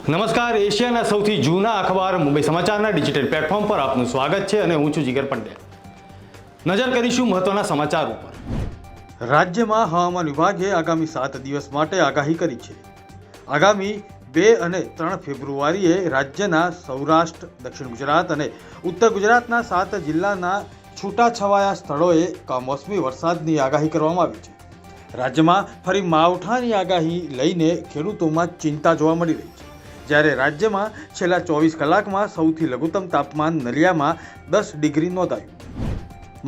નમસ્કાર, એશિયાના સૌથી જૂના અખબાર મુંબઈ સમાચારના ડિજિટલ પ્લેટફોર્મ પર આપનું સ્વાગત છે અને હું છું જીગર પંડ્યા। નજર કરીશું મહત્વના સમાચાર ઉપર। રાજ્યમાં હવામાન વિભાગે આગામી 7 દિવસ માટે આગાહી કરી છે। આગામી 2 અને 3 ફેબ્રુઆરીએ રાજ્યના સૌરાષ્ટ્ર, દક્ષિણ ગુજરાત અને ઉત્તર ગુજરાતના 7 જિલ્લાના છૂટાછવાયા સ્થળોએ કમોસમી વરસાદની આગાહી કરવામાં આવી છે। રાજ્યમાં ફરી માવઠાની આગાહી લઈને ખેડૂતોમાં ચિંતા જોવા મળી રહી છે। જ્યારે રાજ્યમાં છેલ્લા 24 કલાકમાં સૌથી લઘુત્તમ તાપમાન નલિયામાં 10 ડિગ્રી નોંધાયું।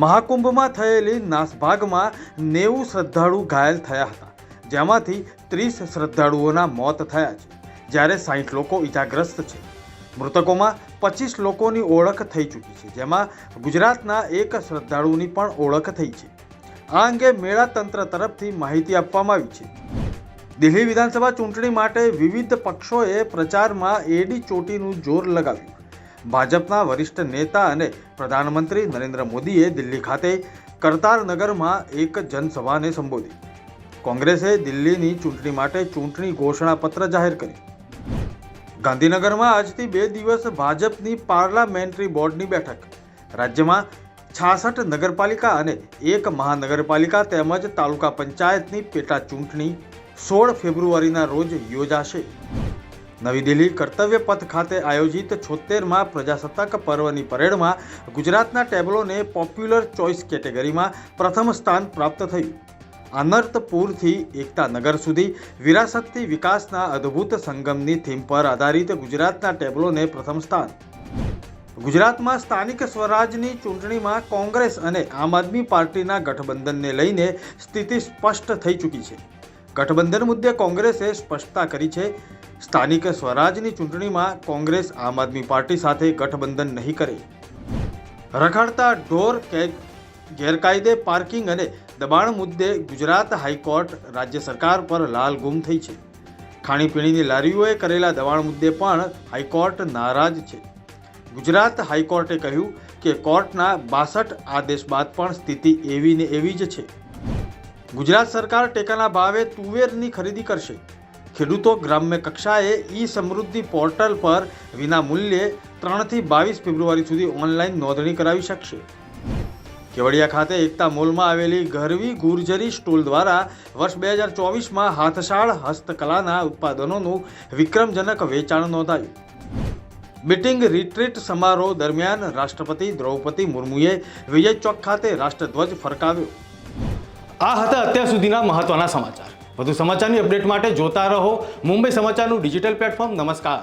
મહાકુંભમાં થયેલી નાસભાગમાં 90 શ્રદ્ધાળુ ઘાયલ થયા હતા, જેમાંથી 30 શ્રદ્ધાળુઓના મોત થયા છે, જ્યારે 60 લોકો ઇજાગ્રસ્ત છે। મૃતકોમાં 25 લોકોની ઓળખ થઈ ચૂકી છે, જેમાં ગુજરાતના એક શ્રદ્ધાળુની પણ ઓળખ થઈ છે। આ અંગે મેળા તંત્ર તરફથી માહિતી આપવામાં આવી છે। દિલ્હી વિધાનસભા ચૂંટણી માટે વિવિધ પક્ષોએ પ્રચારમાં એડી ચોટીનું જોર લગાવ્યું। ભાજપના વરિષ્ઠ નેતા અને પ્રધાનમંત્રી નરેન્દ્ર મોદીએ દિલ્હી ખાતે કરતારનગરમાં એક જનસભાને સંબોધી। કોંગ્રેસે દિલ્હીની ચૂંટણી માટે ચૂંટણી ઘોષણાપત્ર જાહેર કર્યું। ગાંધીનગરમાં આજથી 2 દિવસ ભાજપની પાર્લામેન્ટરી બોર્ડની બેઠક। રાજ્યમાં 66 નગરપાલિકા અને 1 મહાનગરપાલિકા તેમજ તાલુકા પંચાયતની પેટા ચૂંટણી 16 ફેબ્રુઆરીના રોજ યોજાશે। નવી દિલ્હી કર્તવ્ય પથ ખાતે આયોજિત 76મા પ્રજાસત્તાક પર્વની પરેડમાં ગુજરાતના ટેબ્લોને પોપ્યુલર ચોઇસ કેટેગરીમાં પ્રથમ સ્થાન પ્રાપ્ત થયું। આનર્તપુરથી એકતાનગર સુધી વિરાસતથી વિકાસના અદ્ભુત સંગમની થીમ પર આધારિત ગુજરાતના ટેબ્લોને પ્રથમ સ્થાન। ગુજરાતમાં સ્થાનિક સ્વરાજની ચૂંટણીમાં કોંગ્રેસ અને આમ આદમી પાર્ટીના ગઠબંધનને લઈને સ્થિતિ સ્પષ્ટ થઈ ચૂકી છે। ગઠબંધન મુદ્દે કોંગ્રેસે સ્પષ્ટતા કરી છે। સ્થાનિક સ્વરાજની ચૂંટણીમાં કોંગ્રેસ આમ આદમી પાર્ટી સાથે ગઠબંધન નહીં કરે। રખડતા ઢોર ગેરકાયદે પાર્કિંગ અને દબાણ મુદ્દે ગુજરાત હાઈકોર્ટ રાજ્ય સરકાર પર લાલઘૂમ થઈ છે। ખાણીપીણીની લારીઓએ કરેલા દબાણ મુદ્દે પણ હાઈકોર્ટ નારાજ છે। ગુજરાત હાઈકોર્ટે કહ્યું કે કોર્ટના 62 આદેશ બાદ પણ સ્થિતિ એવી ને એવી જ છે। ગુજરાત સરકાર ટેકાના ભાવે તુવેરની ખરીદી કરશે। ખેડૂતો ગ્રામ્ય કક્ષાએ ઈ સમૃદ્ધિ પોર્ટલ પર વિના મૂલ્યે 3 થી 22 ફેબ્રુઆરી સુધી ઓનલાઈન નોંધણી કરાવી શકશે। કેવડિયા ખાતે એકતા મોલમાં આવેલી ગરવી ગુર્જરી સ્ટોલ દ્વારા વર્ષ 2024માં હાથશાળ હસ્તકલાના ઉત્પાદનોનું વિક્રમજનક વેચાણ નોંધાયું। મીટિંગ રિટ્રીટ સમારોહ દરમિયાન રાષ્ટ્રપતિ દ્રૌપદી મુર્મુએ વિજય ચોક ખાતે રાષ્ટ્રધ્વજ ફરકાવ્યો। આ હતા અત્યાર સુધીના મહત્વના સમાચાર। વધુ સમાચારની અપડેટ માટે જોતા રહો મુંબઈ સમાચારનું ડિજિટલ પ્લેટફોર્મ। નમસ્કાર।